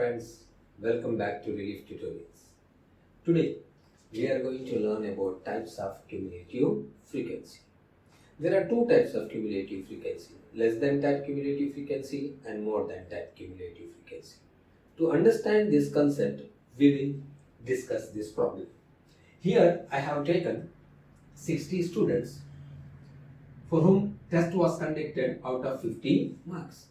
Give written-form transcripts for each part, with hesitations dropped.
friends, welcome back to Relief Tutorials. Today we are going to learn about types of cumulative frequency. There are two types of cumulative frequency, less than type cumulative frequency and more than type cumulative frequency. To understand this concept, we will discuss this problem. Here I have taken 60 students for whom test was conducted out of 50 marks.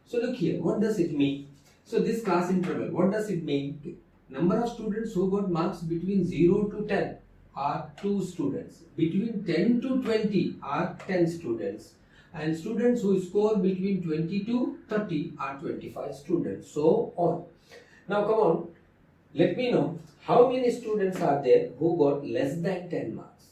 So look here, what does it mean? So this class interval, what does it mean? Number of students who got marks between 0 to 10 are 2 students. Between 10 to 20 are 10 students. And students who score between 20 to 30 are 25 students. So on. Now come on, let me know how many students are there who got less than 10 marks.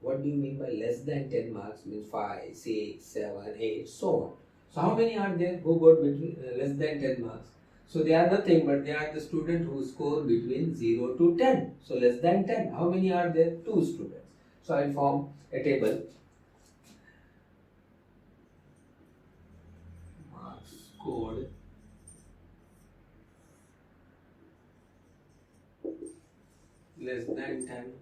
What do you mean by less than 10 marks? Means 5, 6, 7, 8, so on. So how many are there who got between less than 10 marks? So they are nothing but they are the students who score between 0 to 10. So less than 10. How many are there? 2 students. So I will form a table. Marks scored less than 10,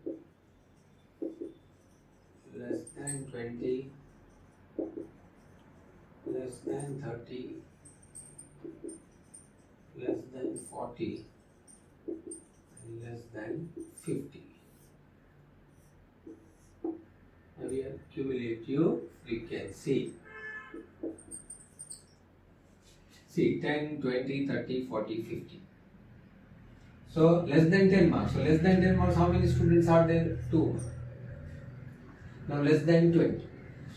less than 20, less than 30, less than 40, and less than 50. Now we have cumulative frequency. See, 10, 20, 30, 40, 50. So less than 10 marks. So less than 10 marks, how many students are there? 2. Now less than 20.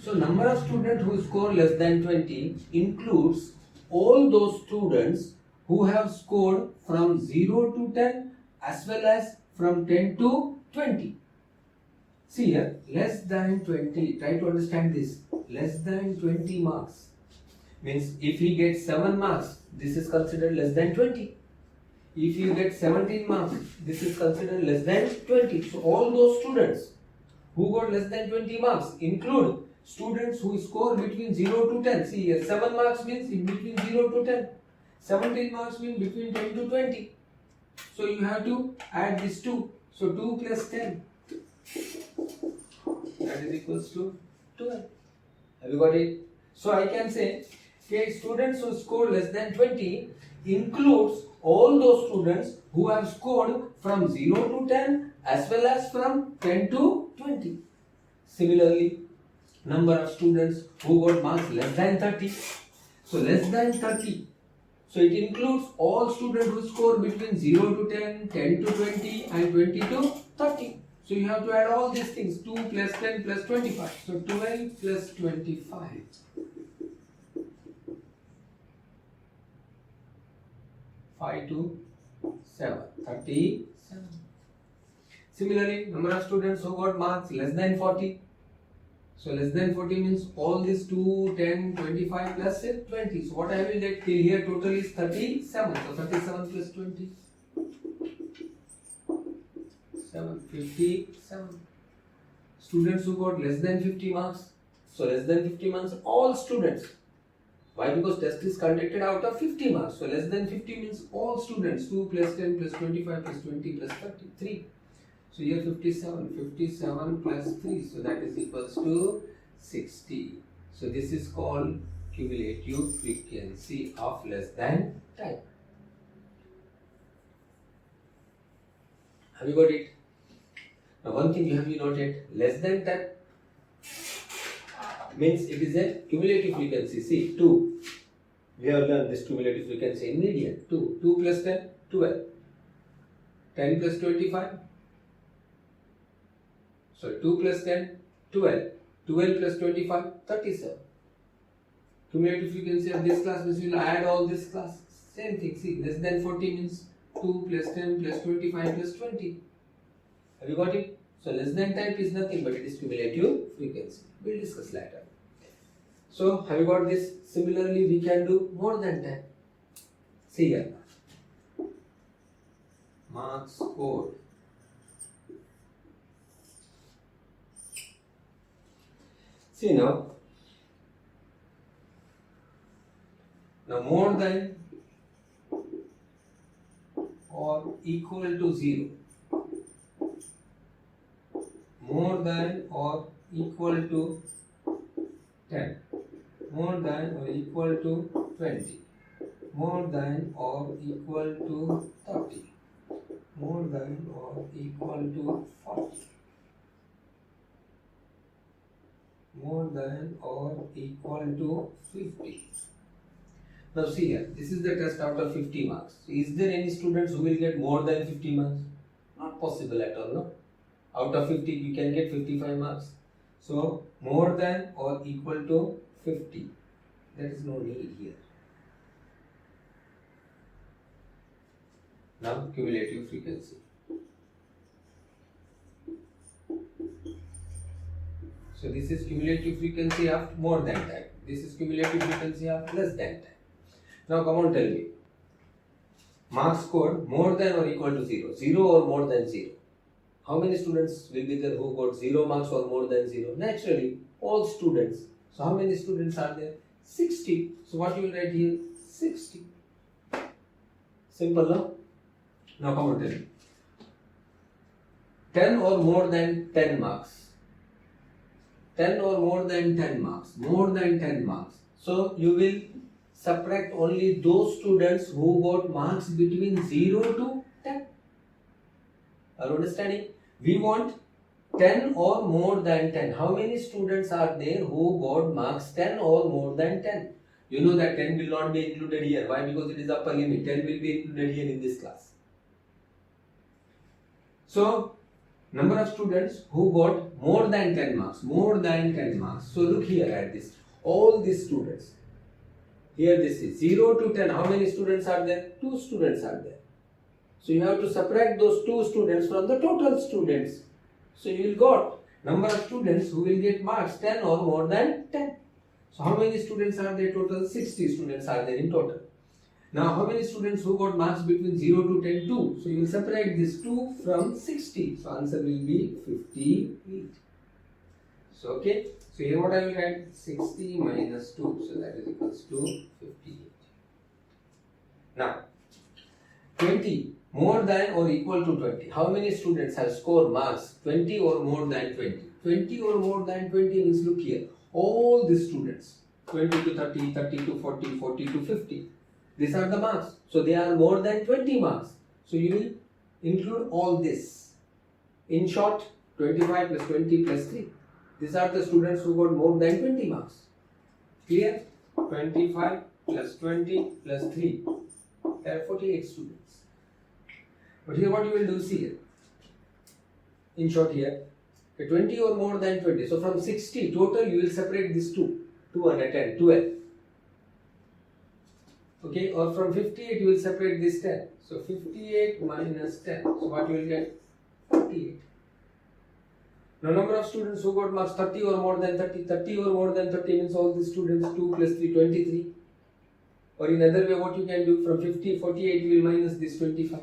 So number of students who score less than 20 includes all those students who have scored from 0 to 10 as well as from 10 to 20. See here, less than 20, try to understand this, less than 20 marks means if he gets 7 marks, this is considered less than 20. If you get 17 marks, this is considered less than 20. So all those students who got less than 20 marks include students who score between 0 to 10. See here, 7 marks means in between 0 to 10. 17 marks means between 10 to 20. So you have to add these two. So 2 plus 10. That is equals to 12. Have you got it? So I can say, okay, students who score less than 20 includes all those students who have scored from 0 to 10 as well as from 10 to 20. Similarly, number of students who got marks less than 30. So less than 30. So it includes all students who score between 0 to 10, 10 to 20 and 20 to 30. So you have to add all these things, 2 plus 10 plus 25. So 12 plus 25. 5 to 7, 37. Similarly, number of students who got marks less than 40. So less than 40 means all these 2, 10, 25 plus 20. So what I will get till here total is 37. So 37 plus 20. 57. Students who got less than 50 marks. So less than 50 marks, all students. Why? Because test is conducted out of 50 marks. So less than 50 means all students. 2 plus 10 plus 25 plus 20 plus 30. 3. So here 57 plus 3. So that is equals to 60. So this is called cumulative frequency of less than type. Have you got it? Now one thing you have to noted, less than type means it is a cumulative frequency. See, 2. We have learned this cumulative frequency in median. 2. 2 plus 10, 12. 10 plus 25. So 2 plus 10, 12. 12 plus 25, 37. Cumulative frequency of this class means we will add all this class. Same thing. See, less than 40 means 2 plus 10 plus 25 plus 20. Have you got it? So less than type is nothing but it is cumulative frequency. We will discuss later. So have you got this? Similarly, we can do more than 10. See here. Marks scored. See now more than equal to 0, more than or equal to 10, more than or equal to 20, more than or equal to 30, more than or equal to 40, more than or equal to 50. Now see here, this is the test out of 50 marks. Is there any students who will get more than 50 marks? Not possible at all, no? Out of 50, you can get 55 marks. So, more than or equal to 50. There is no need here. Now, cumulative frequency. So, this is cumulative frequency of more than time. This is cumulative frequency of less than time. Now, come on, tell me. Marks scored more than or equal to 0. 0 or more than 0. How many students will be there who got 0 marks or more than 0? Naturally, all students. So, how many students are there? 60. So, what you will write here? 60. Simple, no? Now, come on, tell me. 10 or more than 10 marks. 10 or more than 10 marks. More than 10 marks. So, you will subtract only those students who got marks between 0 to 10. Are you understanding? We want 10 or more than 10. How many students are there who got marks 10 or more than 10? You know that 10 will not be included here. Why? Because it is upper limit. 10 will be included here in this class. So, number of students who got more than 10 marks. More than 10 marks. So, look here at this. All these students. Here this is 0 to 10. How many students are there? 2 students are there. So you have to subtract those 2 students from the total students. So you will got number of students who will get marks 10 or more than 10. So how many students are there total? 60 students are there in total. Now how many students who got marks between 0 to 10? 2. So you will separate this 2 from 60. So answer will be 58. So okay. So here what I will write? 60 minus 2. So that is equals to 58. Now 20. More than or equal to 20. How many students have scored marks 20 or more than 20? 20 or more than 20 means look here. All the students 20 to 30, 30 to 40, 40 to 50. These are the marks. So they are more than 20 marks. So you will include all this. In short, 25 plus 20 plus 3. These are the students who got more than 20 marks. Clear? 25 plus 20 plus 3. There are 48 students. But here what you will do, see here. In short here, 20 or more than 20. So from 60 total you will separate these 2. 2 and 10, 12. Okay, or from 58 you will separate this 10. So 58 minus 10. So what you will get? 48. Now number of students who got marks 30 or more than 30. 30 or more than 30 means all the students 2 plus 3, 23. Or in other way what you can do, from 50, 48 you will minus this 25.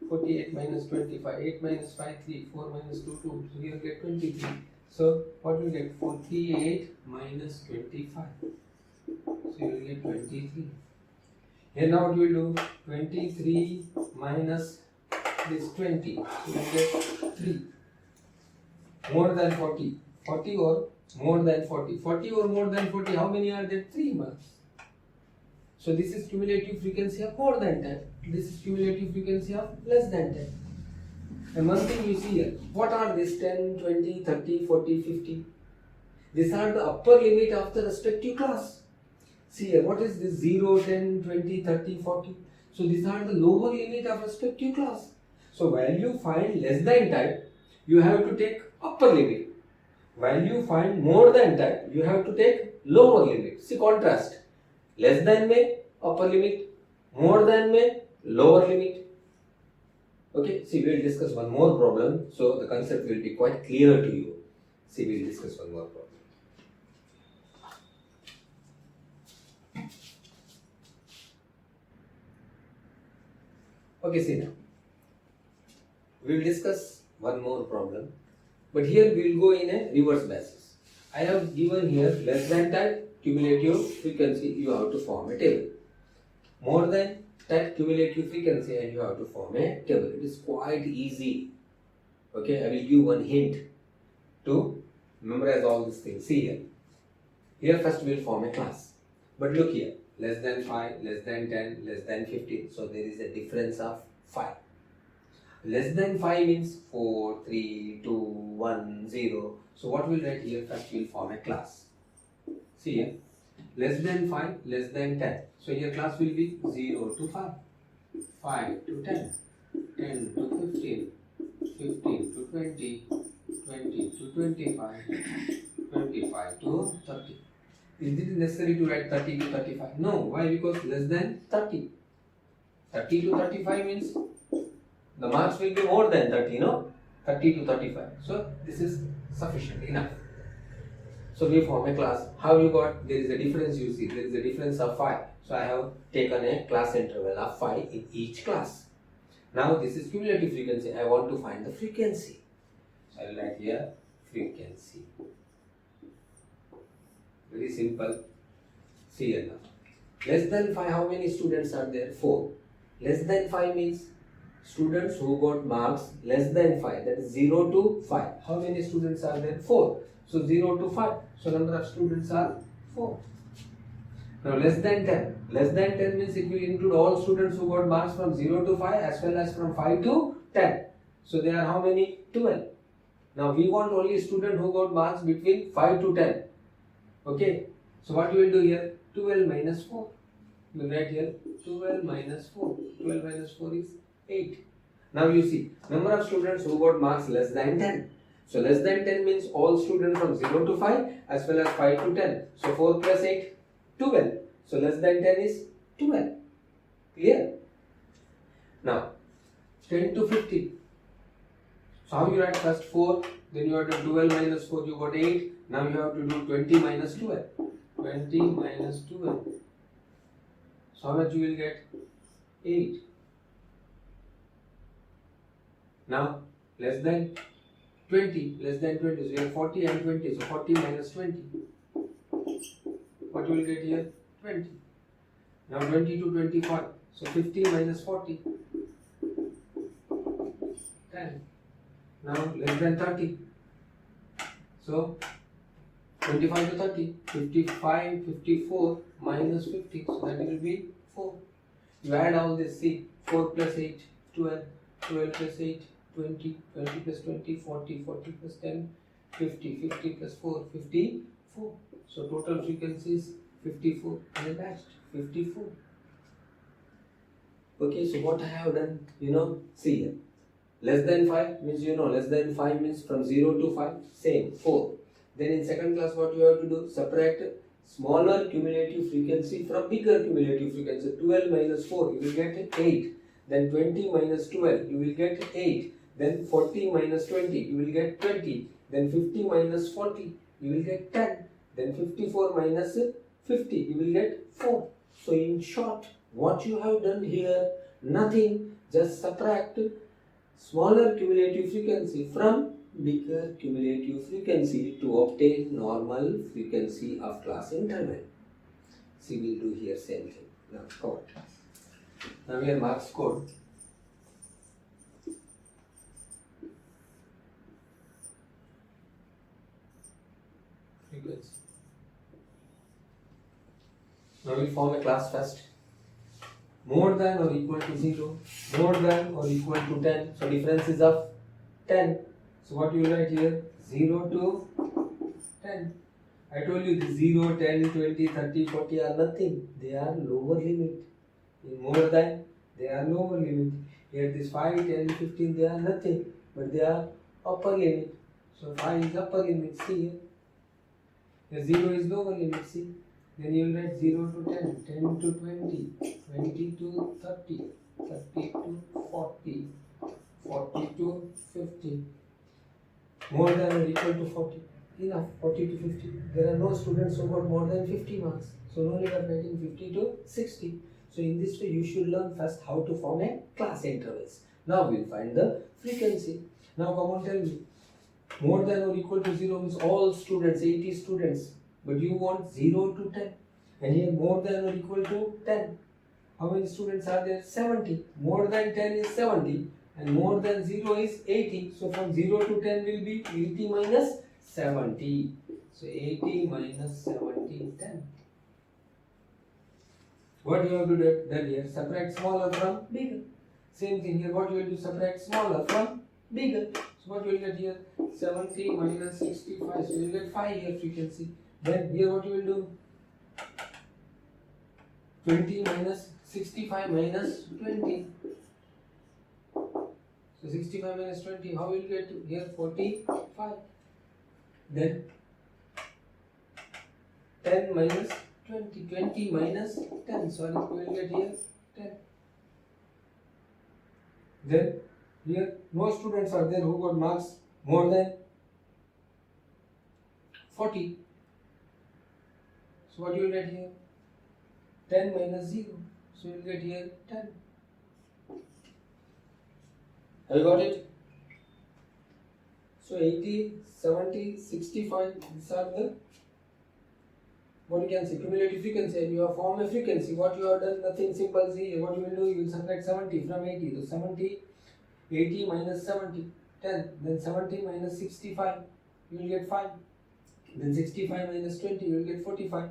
48 minus 25, 8 minus 5, 3, 4 minus 2, 2. So here get 23. So what will get? 48 minus 25. So you will get 23. Here now what you will do? 23 minus this 20. So you will get 3. More than 40. 40 or more than 40. 40 or more than 40. How many are there? 3 marks. So this is cumulative frequency of more than 10. This is cumulative frequency of less than 10. And one thing you see here, what are these 10, 20, 30, 40, 50? These are the upper limit of the respective class. See here, what is this 0, 10, 20, 30, 40? So these are the lower limit of respective class. So while you find less than type, you have to take upper limit. While you find more than type, you have to take lower limit. See contrast. Less than may, upper limit. More than may, lower limit. Okay, see, we will discuss one more problem. So the concept will be quite clear to you. See, we will discuss one more problem. Okay, see now. We will discuss one more problem. But here we will go in a reverse basis. I have given here less than type, cumulative frequency, you have to form a table. More than type cumulative frequency and you have to form a table. It is quite easy. Okay, I will give one hint to memorize all these things. See here. Here first we will form a class. But look here, less than 5, less than 10, less than 15. So there is a difference of 5. Less than 5 means 4, 3, 2, 1, 0. So what we will write here? First we will form a class. See here. Less than 5, less than 10. So here class will be 0 to 5, 5 to 10, 10 to 15, 15 to 20, 20 to 25, 25 to 30. Is it necessary to write 30 to 35? No. Why? Because less than 30. 30 to 35 means the marks will be more than 30, no? 30 to 35. So this is sufficient enough. So we form a class. How you got? There is a difference, you see. There is a difference of 5. So I have taken a class interval of 5 in each class. Now this is cumulative frequency. I want to find the frequency. So I will write here frequency. Very simple. See here now. Less than 5, how many students are there? 4. Less than 5 means students who got marks less than 5. That is 0 to 5. How many students are there? 4. So 0 to 5. So number of students are 4. Now less than 10. Less than 10 means it will include all students who got marks from 0 to 5 as well as from 5 to 10. So there are how many? 12. Now we want only student who got marks between 5 to 10. Okay. So what you will do here? 12 minus 4. You will write here 12 minus 4. 12 minus 4 is 8. Now you see, number of students who got marks less than 10. So less than 10 means all students from 0 to 5 as well as 5 to 10. So 4 plus 8, 12. So less than 10 is 12. Clear? Now 10 to 50. So how you write? First 4, then you have to 12 minus 4, you got 8. Now you have to do 20 minus 12. 20 minus 12. So how much you will get? 8. Now less than 20, less than 20, so you have 40 and 20, so 40 minus 20. What you will get here? 20. Now 20 to 25, so 50 minus 40, 10. Now less than 30, so 25 to 30, 55, 54 minus 50, so that will be 4. You add all this, see, 4 plus 8, 12, 12 plus 8, 20, 20 plus 20, 40, 40 plus 10, 50, 50 plus 4, 54. So total frequency is 54 and attached, 54. Okay, so what I have done, see here. Less than 5 means less than 5 means from 0 to 5, same, 4. Then in second class what you have to do? Subtract smaller cumulative frequency from bigger cumulative frequency. 12 minus 4, you will get 8. Then 20 minus 12, you will get 8. Then 40 minus 20, you will get 20. Then 50 minus 40, you will get 10. Then 54 minus 50, you will get 4. So in short, what you have done here, nothing, just subtract smaller cumulative frequency from bigger cumulative frequency to obtain normal frequency of class interval. See, we will do here same thing. Now code. Now here marks code. Frequency. Now we form a class first. More than or equal to 0, more than or equal to 10. So difference is of 10. So what you will write here? 0 to 10. I told you the 0, 10, 20, 30, 40 are nothing. They are lower limit. In more than, they are lower limit. Here this 5, 10, 15, they are nothing. But they are upper limit. So 5 is upper limit. See here. Here 0 is lower limit. See. Then you will write 0 to 10, 10 to 20, 20 to 30, 30 to 40, 40 to 50. More than or equal to 40. Enough, 40 to 50. There are no students who got more than 50 marks. So no need of writing 50 to 60. So in this way you should learn first how to form a class intervals. Now we will find the frequency. Now come on, tell me. More than or equal to 0 means all students, 80 students. But you want 0 to 10. And here more than or equal to 10. How many students are there? 70. More than 10 is 70 and more than 0 is 80. So from 0 to 10 will be 80 minus 70. So 80 minus 70, 10. What you have to do then here? Subtract smaller from bigger. Same thing here. What you will do? Subtract smaller from bigger. So what you will get here? 70 minus 65. So you will get 5 here frequency. Then here what you will do? 20 minus 65 minus 20. So 65 minus 20, how will you get here? 45. Then 10 minus 20. 20 minus 10. Sorry, we will get here 10. Then here no students are there who got marks more than 40. So what you will get here? 10 minus 0. So you will get here 10. Have you got it? So 80, 70, 65, these are the, what you can say, cumulative frequency, and you have formed a frequency. What you have done, nothing simple. See, what you will do, you will subtract 70 from 80. So 70, 80 minus 70, 10. Then 70 minus 65, you will get 5. Then 65 minus 20, you will get 45.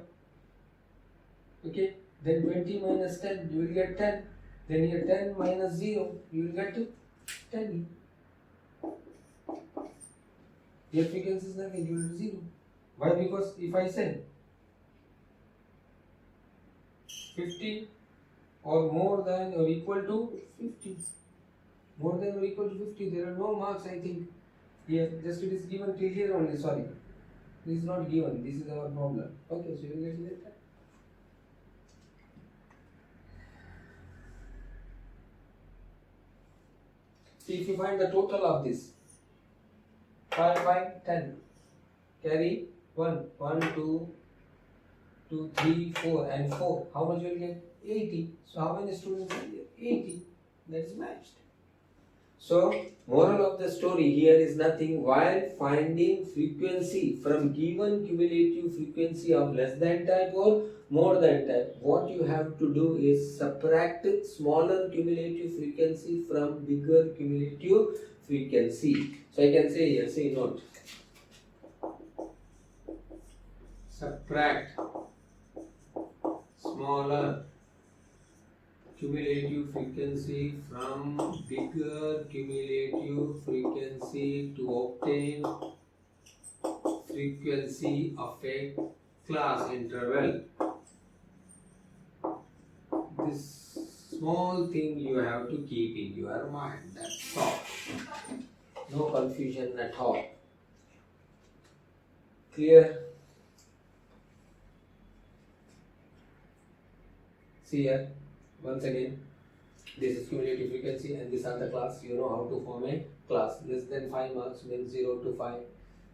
Okay. Then 20 minus 10, you will get 10. Then here 10 minus 0, you will get 10. Here frequency is nothing, you will do 0. Why? Because if I say 50 or more than or equal to 50, more than or equal to 50, there are no marks, I think. Here, just it is given till here only, sorry. This is not given, this is our problem. Okay, so you will get later. See, if you find the total of this, 5, 5, 10, carry 1, 1, 2, 2, 3, 4 and 4. How much you will get? 80. So how many students are there? 80. That is matched. So, moral of the story here is nothing. While finding frequency from given cumulative frequency of less than type or more than type, what you have to do is subtract smaller cumulative frequency from bigger cumulative frequency. So I can say here, say note, subtract smaller cumulative frequency from bigger cumulative frequency to obtain frequency of a class interval. This small thing you have to keep in your mind, that's all. No confusion at all. Clear? See here, once again, this is cumulative frequency and these are the class. You know how to form a class. Less than 5 marks means 0 to 5.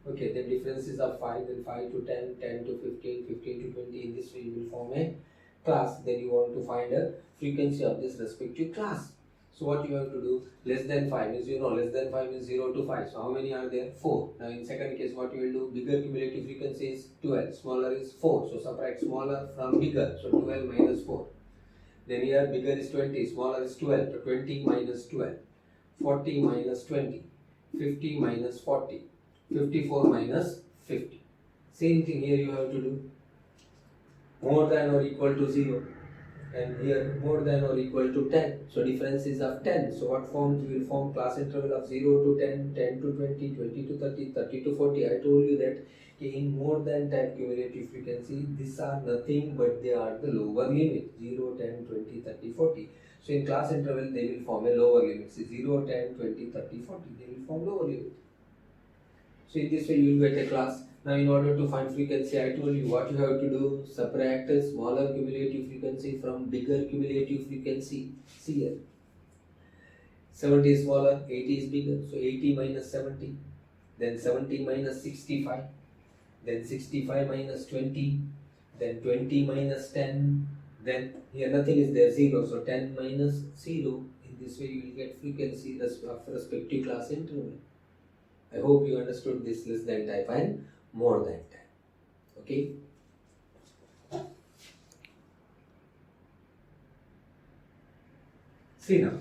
Okay, the differences of 5, then 5 to 10, 10 to 15, 15 to 20. In this way you will form a class. Then you want to find a frequency of this respective class. So what you have to do, less than 5 is, you know, less than 5 is 0 to 5. So how many are there? 4. Now in second case what you will do, bigger cumulative frequency is 12, smaller is 4. So subtract smaller from bigger. So 12 minus 4. Then here bigger is 20, smaller is 12. So 20 minus 12. 40 minus 20. 50 minus 40. 54 minus 50. Same thing here you have to do. More than or equal to 0. And here more than or equal to 10. So difference is of 10. So what forms will form class interval of 0 to 10, 10 to 20, 20 to 30, 30 to 40. I told you that in more than type cumulative frequency, these are nothing but they are the lower limit. 0, 10, 20, 30, 40. So in class interval they will form a lower limit. So 0, 10, 20, 30, 40. They will form lower limit. So in this way you will get a class. Now in order to find frequency, I told you what you have to do. Subtract a smaller cumulative frequency from bigger cumulative frequency. See here. 70 is smaller, 80 is bigger. So 80 minus 70. Then 70 minus 65. Then 65 minus 20. Then 20 minus 10. Then here nothing is there, 0. So 10 minus 0. In this way you will get frequency of respective class interval. I hope you understood this less than type and more than type. Okay. See now,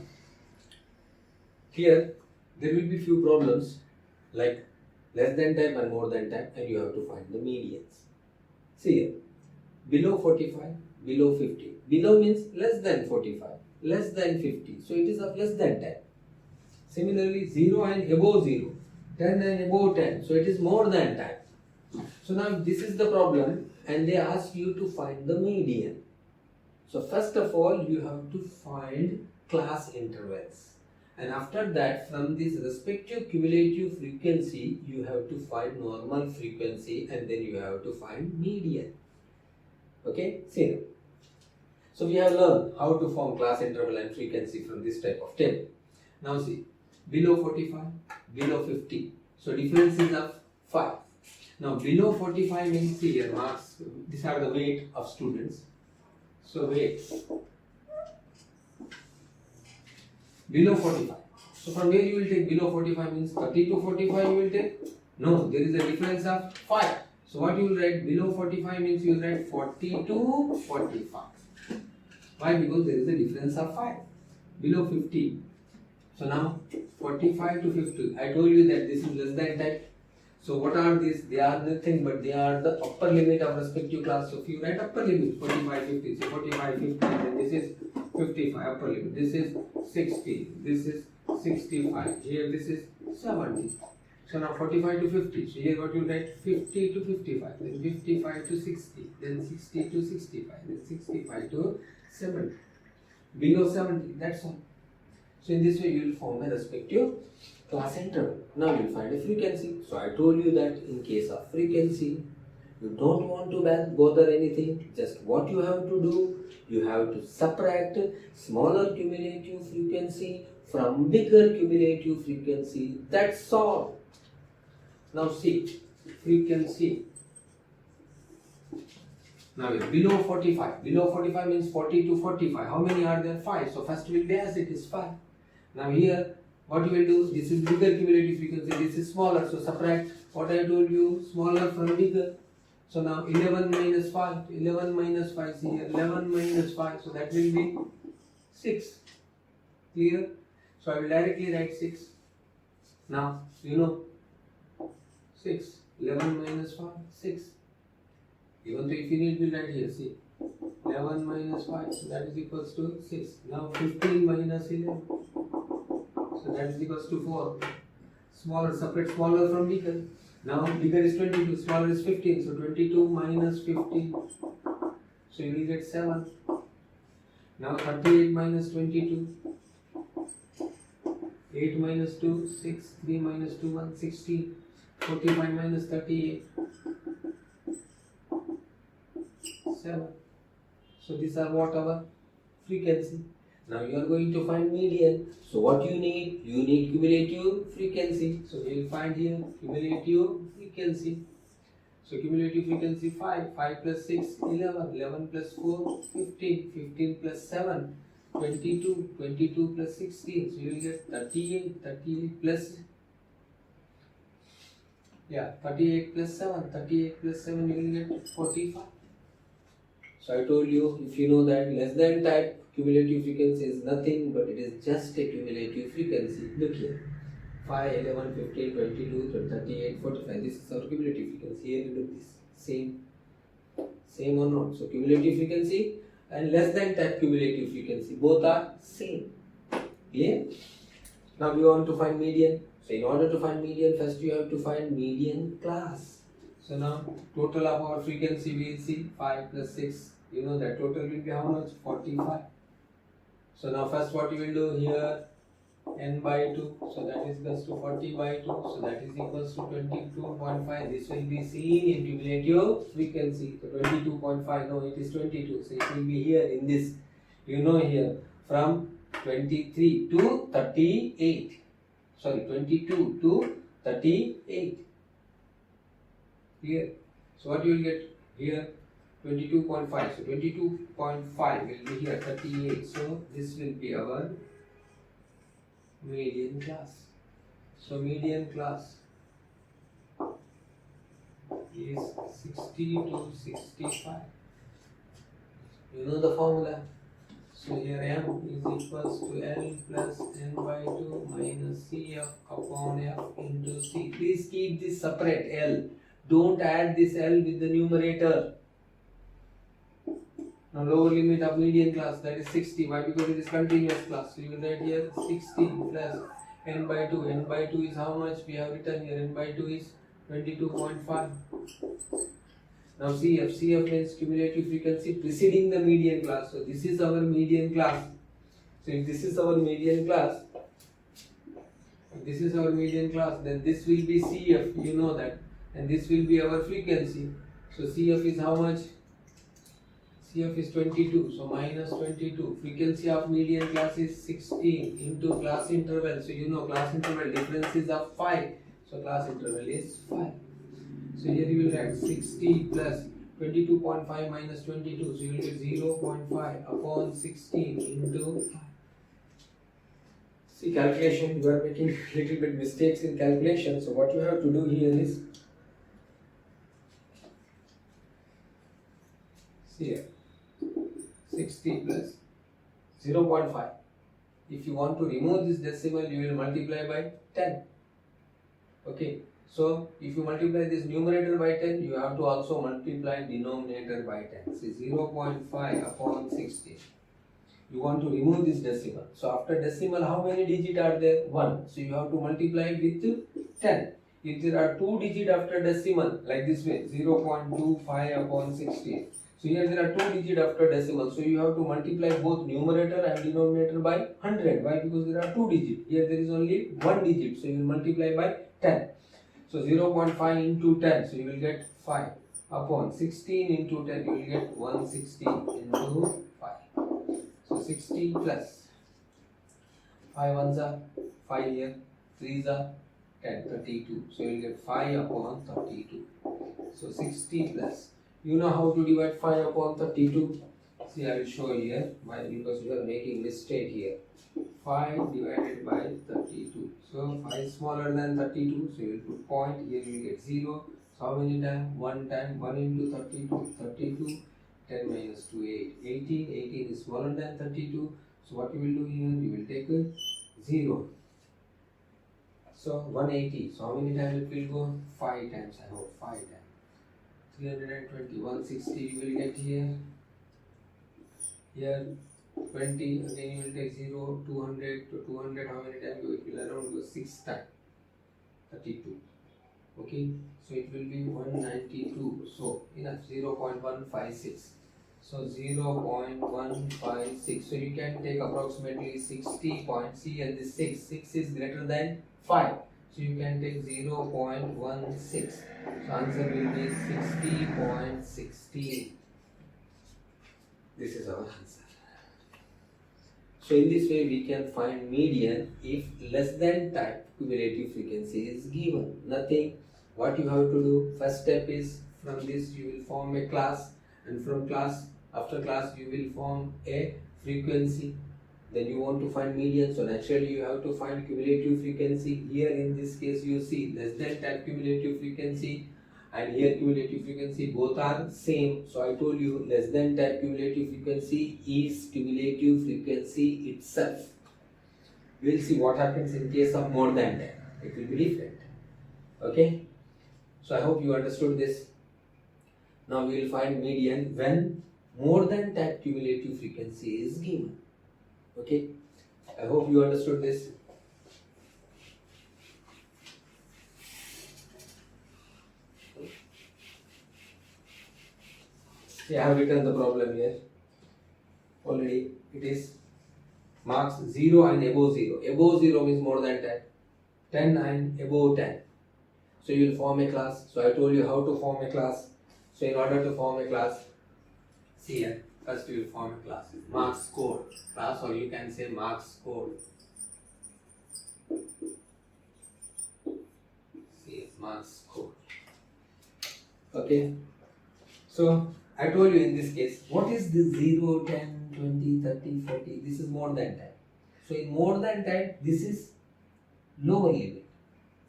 here there will be few problems like less than type and more than type, and you have to find the medians. See here, below 45, below 50. Below means less than 45, less than 50. So it is of less than type. Similarly, 0 and above 0, 10 and above 10. So it is more than type. So now this is the problem, and they ask you to find the median. So first of all, you have to find class intervals. And after that, from this respective cumulative frequency, you have to find normal frequency, and then you have to find median. Okay, see now. So we have learned how to form class interval and frequency from this type of table. Now see, below 45, below 50. So difference is of 5. Now below 45 means here marks, these are the weight of students. So weight below 45. So from where you will take below 45 means 30 to 45 you will take? No, there is a difference of 5. So what you will write below 45 means you will write 40 to 45. Why? Because there is a difference of 5. Below 50. So now 45 to 50. I told you that this is less than type. So what are these? They are nothing but they are the upper limit of respective class. So if you write upper limit 45, 50, so 45, 50, then this is 55 upper limit. This is 60. This is 65. Here this is 70. So now 45 to 50. So here what you write 50 to 55. Then 55 to 60. Then 60 to 65. Then 65 to 70. Below 70. That's all. So in this way you will form a respective class interval. Now you will find a frequency. So I told you that in case of frequency, you don't want to bother anything. Just what you have to do, you have to subtract smaller cumulative frequency from bigger cumulative frequency. That's all. Now see, frequency. Now below 45. Below 45 means 40 to 45. How many are there? 5. So first will be as it is 5. Now here, what you will do, this is bigger cumulative frequency, this is smaller. So subtract what I told you, smaller from bigger. So now 11 minus 5, 11 minus 5, see here, 11 minus 5, so that will be 6. Clear? So I will directly write 6. Now, you know, 6, 11 minus 5, 6. Even though if you need, we'll write here, see, 11 minus 5, so that is equals to 6. Now 15 minus 11. So that is equals to 4. Smaller, separate smaller from bigger. Now bigger is 22, smaller is 15. So 22 minus 15. So you will get 7. Now 38 minus 22. 8 minus 2, 6. 3 minus 2, 1, 16. 45 minus 38. 7. So these are what our frequency. Now you are going to find median. So what you need? You need cumulative frequency. So we will find here cumulative frequency. So cumulative frequency 5. 5 plus 6, 11. 11 plus 4, 15. 15 plus 7, 22. 22 plus 16. So you will get 38. 38 plus 38 plus 7. 38 plus 7 you will get 45. So I told you, if you know that less than type cumulative frequency is nothing but it is just a cumulative frequency. Look here, 5, 11, 15, 22, 38, 45. This is our cumulative frequency. Here you look this. Same or not? So cumulative frequency and less than type cumulative frequency, both are same. Clear? Now we want to find median. So in order to find median, first you have to find median class. So now total of our frequency we will see 5 plus 6. You know that total will be how much? 45. So now first what you will do here, n by 2. So that is equals to 40 by 2. So that is equals to 22.5. This will be seen in cumulative frequency. So 22.5. No, it is 22. So it will be here in this. You know here from 23 to 38. Sorry, 22 to 38. Here. So what you will get here? 22.5. So 22.5 will be here 38. So this will be our median class. So median class is 60 to 65. You know the formula. So here m is equals to L plus n by 2 minus Cf upon f into C. Please keep this separate L. Don't add this L with the numerator. Now lower limit of median class, that is 60. Why? Because it is continuous class. So you will write here 60 plus n by 2. N by 2 is how much? We have written here n by 2 is 22.5. Now CF means cumulative frequency preceding the median class. So this is our median class. So if this is our median class, then this will be CF, you know that, and this will be our frequency. So CF is how much? CF is 22, so minus 22. Frequency of median class is 16 into class interval. So you know class interval difference is of 5. So class interval is 5. So here you will write 60 plus 22.5 minus 22. So you will get 0.5 upon 16 into 5. See calculation, you are making little bit mistakes in calculation. So what you have to do here is, see here, 60 plus 0.5. If you want to remove this decimal, you will multiply by 10. Okay. So if you multiply this numerator by 10, you have to also multiply denominator by 10. See 0.5 upon 16. You want to remove this decimal. So after decimal, how many digits are there? 1. So you have to multiply with 10. If there are 2 digits after decimal, like this way, 0.25 upon 16. So here there are 2 digits after decimal. So you have to multiply both numerator and denominator by 100. Why? Because there are 2 digits. Here there is only 1 digit. So you will multiply by 10. So 0.5 into 10. So you will get 5 upon 16 into 10. You will get 160 into 5. So 60 plus 5 ones are 5 here, 3s are 10, 32. So you will get 5 upon 32. So 60 plus. You know how to divide 5 upon 32? See, I will show you here. Why? Because you are making mistake here. 5 divided by 32. So 5 is smaller than 32. So you will put point. Here you will get 0. So how many times? 1 time. 1 into 32. 32. 10 minus 2, 8. 18. 18 is smaller than 32. So what you will do here? You will take a 0. So 180. So how many times it will go? 5 times. I hope 5 times. 320. 160 you will get here. Here 20. Again you will take 0. 200 to 200. How many times? It will around go 6 times. 32. Okay. So it will be 192. So enough. 0.156. So 0.156. So you can take approximately 60 points. See, and this 6. 6 is greater than 5. So you can take 0.16. So answer will be 60.16. This is our answer. So in this way we can find median if less than type cumulative frequency is given. Nothing. What you have to do, first step is, from this you will form a class, and from class, after class you will form a frequency. Then you want to find median, so naturally you have to find cumulative frequency. Here in this case you see less than type cumulative frequency and here cumulative frequency, both are same. So I told you less than type cumulative frequency is cumulative frequency itself. We will see what happens in case of more than type. It will be different. Okay. So I hope you understood this. Now we will find median when more than type cumulative frequency is given. Okay. I hope you understood this. See, I have written the problem here already. It is marks 0 and above 0. Above 0 means more than 10. 10 and above 10. So you will form a class. So I told you how to form a class. So in order to form a class, see here, first you will form a class. Marks code class, or you can say marks code. See, marks code. Okay. So I told you in this case, what is this 0, 10, 20, 30, 40? This is more than 10. So in more than 10, this is lower limit.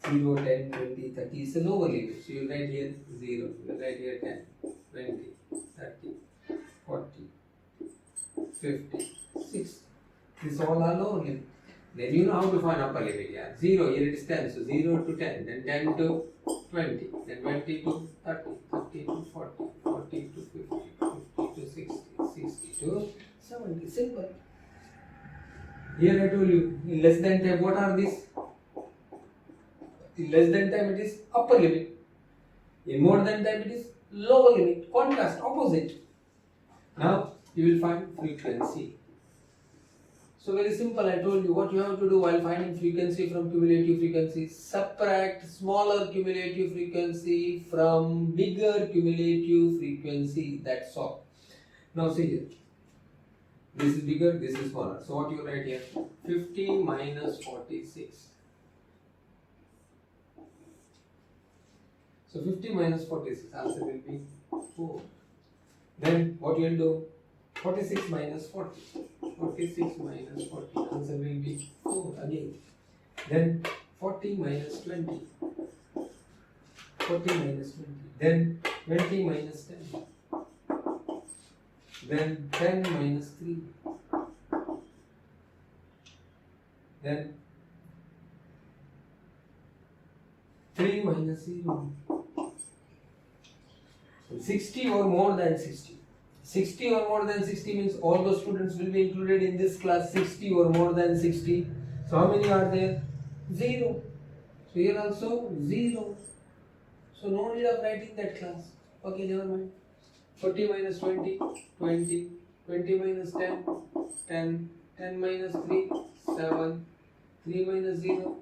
0, 10, 20, 30 is a lower limit. So you write here 0, you write here 10, 20, 30, 40, 50, 6. This all are lower limit. Then you know how to find upper limit. Yeah. 0, here it is 10. So 0 to 10, then 10 to 20, then 20 to 30, 30 to 40, 40 to 50, 50 to 60, 60 to 70. Simple. Here I told you, in less than time, what are these? In less than time, it is upper limit. In more than time, it is lower limit. Contrast, opposite. Now, you will find frequency. So very simple, I told you what you have to do while finding frequency from cumulative frequency. Subtract smaller cumulative frequency from bigger cumulative frequency. That's all. Now see here. This is bigger, this is smaller. So what you write here? 50 minus 46. So 50 minus 46, answer will be 4. Then what you will do? 46 minus 40. 46 minus 40, answer will be 4 again. Then 40 minus 20. 40 minus 20. Then 20 minus 10. Then 10 minus 3. Then 3 minus 0. 60 or more than 60. 60 or more than 60 means all the students will be included in this class. 60 or more than 60. So how many are there? 0. So here also 0. So no need of writing that class. Okay, never mind. 40 minus 20, 20. 20 minus 10, 10. 10 minus 3, 7. 3 minus 0,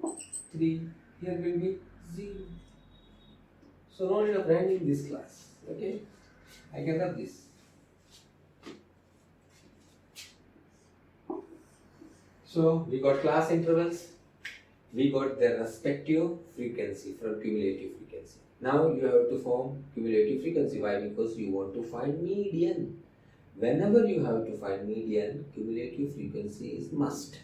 3. Here will be 0. So no need of writing this class. Okay, I can have this. So we got class intervals, we got their respective frequency from cumulative frequency. Now you have to form cumulative frequency. Why? Because you want to find median. Whenever you have to find median, cumulative frequency is must.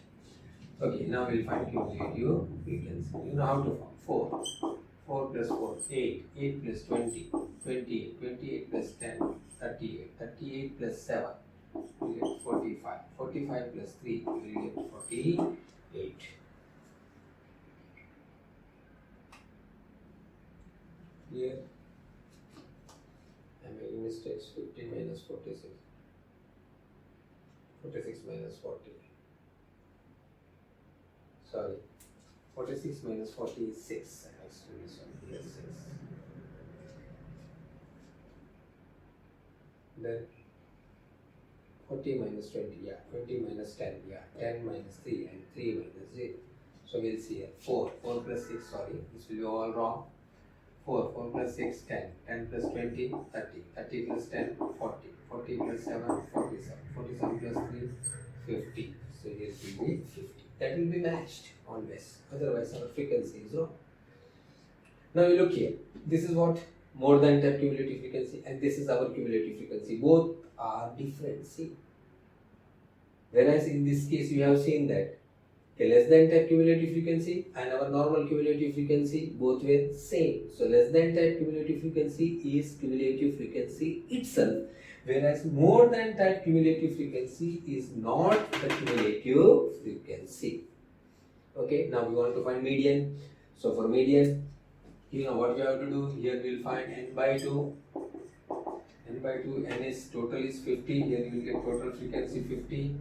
Okay, now we'll find cumulative frequency. You know how to form 4. 4 plus 4, 8. 8 plus 20, 28. 28 plus 10, 38. 38 plus 7, we will get 45. 45 plus 3, we will get 48. Here, I am making mistakes. 50 minus 46. 46 minus 40. Sorry. 46 minus 40 is 6. Actually, so here 6. Then 40 minus 20, yeah. 20 minus 10, yeah. 10 minus 3 and 3 minus 0. So we'll see here. 4. 4 plus 6, sorry. This will be all wrong. 4. 4 plus 6, 10. 10 plus 20, 30. 30 plus 10, 40. 40 plus 7, 47. 47 plus 3, 50. So here it will be 50. That will be matched always. Otherwise our frequency is wrong. Now you look here. This is what more than type cumulative frequency and this is our cumulative frequency. Both are different. See. Whereas in this case we have seen that less than type cumulative frequency and our normal cumulative frequency both were same. So less than type cumulative frequency is cumulative frequency itself. Whereas more than type cumulative frequency is not the cumulative frequency. Okay, now we want to find median. So for median, you know what we have to do. Here we will find n by 2. N by 2, n is total is 50. Here you will get total frequency 50.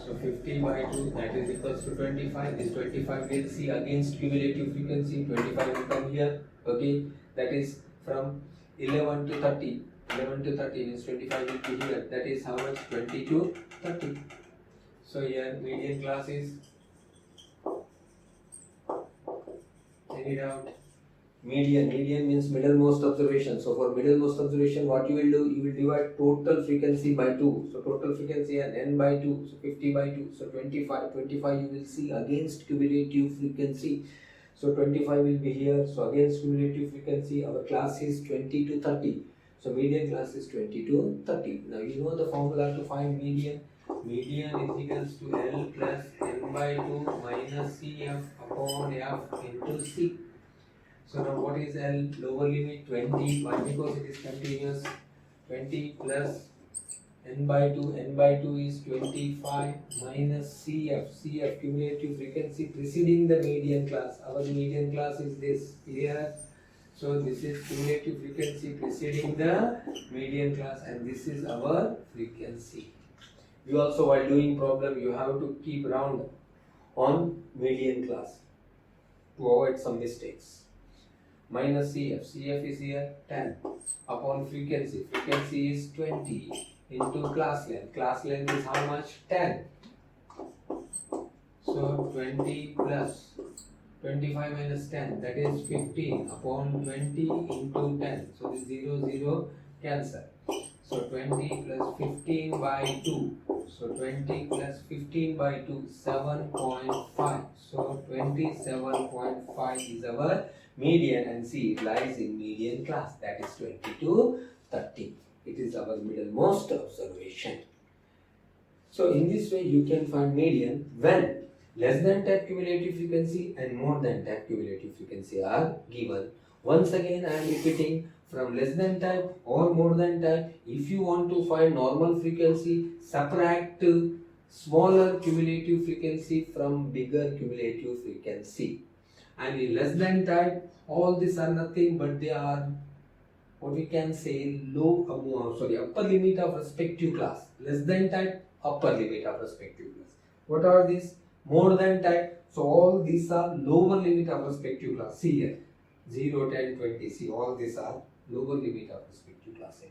So 50 by 2, that is equals to 25. This 25 we'll see against cumulative frequency. 25 will come here. Okay, that is from 11 to 30. 11 to 30 means 25 will be here. That is how much? 20 to 30. So here median class is, any doubt? Median means middlemost observation. So for middlemost observation, what you will do? You will divide total frequency by 2. So total frequency and n by 2. So 50 by 2. So 25. 25 you will see against cumulative frequency. So 25 will be here. So against cumulative frequency, our class is 20 to 30. So median class is 20 to 30. Now you know the formula to find median. Median is equals to L plus n by 2 minus CF upon F into C. So now what is L? Lower limit 20. Why? Because it is continuous. 20 plus n by 2 is 25 minus CF cumulative frequency preceding the median class. Our median class is this here. So this is cumulative frequency preceding the median class, and this is our frequency. You also, while doing problem, you have to keep round on median class to avoid some mistakes. Minus CF is here 10 upon frequency is 20 into class length is how much? 10. So 20 plus 25 minus 10, that is 15 upon 20 into 10. So this 0 cancel. So 20 plus 15 by 2. So 20 plus 15 by 2, 7.5. So 27.5 is our median, and see, it lies in median class, that is 20 to 30. It is our middlemost observation. So in this way you can find median when less than type cumulative frequency and more than type cumulative frequency are given. Once again I am repeating, from less than type or more than type, if you want to find normal frequency, subtract smaller cumulative frequency from bigger cumulative frequency. And in less than type, all these are nothing but they are what we can say upper limit of respective class. Less than type, upper limit of respective class. What are these? More than type. So all these are lower limit of respective class. See here, 0, 10, 20. See, all these are lower limit of respective class.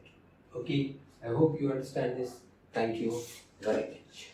Okay, I hope you understand this. Thank you very much.